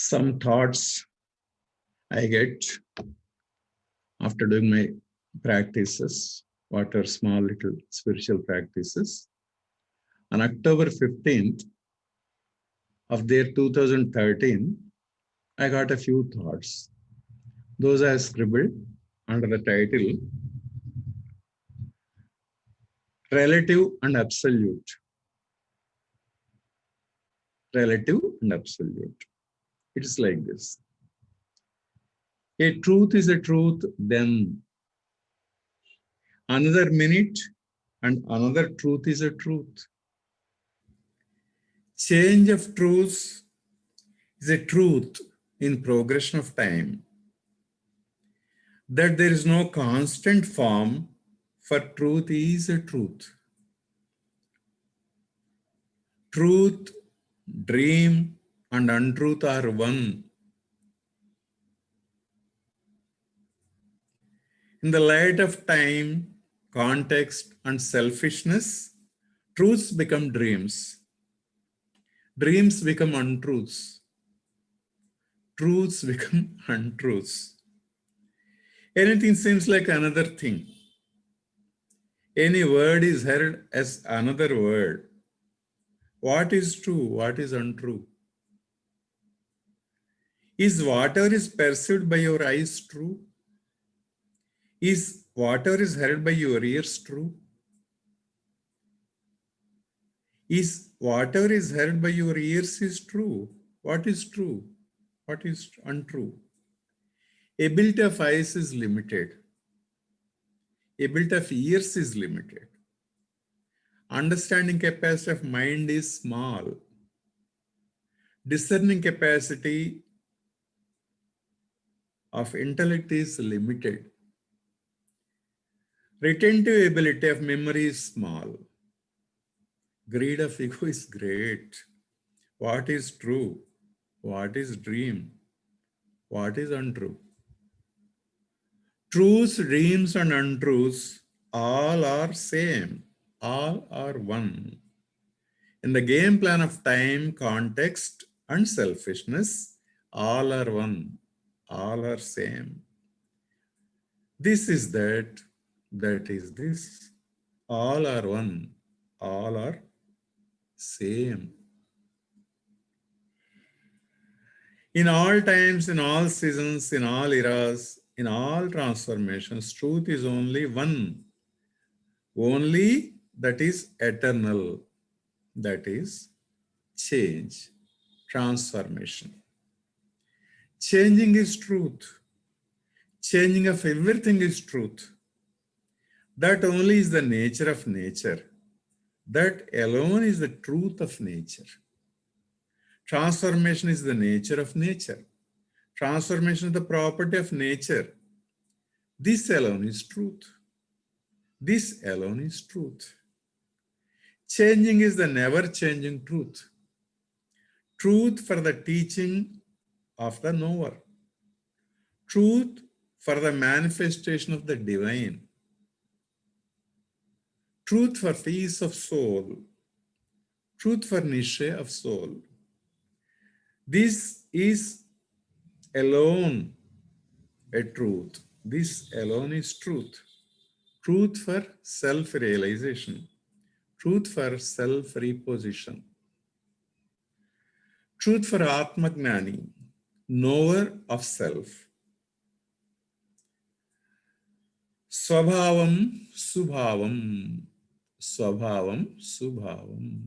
some thoughts I get after doing my practices, what are small little spiritual practices. On October 15th of the year 2013, I got a few thoughts. Those I scribbled under the title Relative and Absolute. Relative and Absolute. It is like this. A truth is a truth, then another minute and another truth is a truth. Change of truths is a truth in progression of time. That there is no constant form for truth is a truth. Truth, dream, and untruth are one. In the light of time, context, and selfishness, truths become dreams. Dreams become untruths. Truths become untruths. Anything seems like another thing. Any word is heard as another word. What is true? What is untrue? Is whatever is perceived by your eyes true? Is whatever is heard by your ears true? Is whatever is heard by your ears is true? What is true? What is untrue? Ability of eyes is limited. Ability of ears is limited. Understanding capacity of mind is small. Discerning capacity of intellect is limited. Retentive ability of memory is small. Greed of ego is great. What is true? What is dream? What is untrue? Truths, dreams, and untruths all are same. All are one. In the game plan of time, context, and selfishness, all are one. All are same. This is that. That is this. All are one. All are same. In all times, in all seasons, in all eras, in all transformations, truth is only one. Only that is eternal. That is change, transformation. Changing is truth. Changing of everything is truth. That only is the nature of nature. That alone is the truth of nature. Transformation is the nature of nature. Transformation is the property of nature. This alone is truth. This alone is truth. Changing is the never-changing truth. Truth for the teaching of the knower. Truth for the manifestation of the divine. Truth for peace of soul. Truth for niche of soul. This is alone a truth. This alone is truth. Truth for self-realization. Truth for self-reposition. Truth for Atma Gnani, knower of self. Swabhavam Subhavam. Swabhavam Subhavam.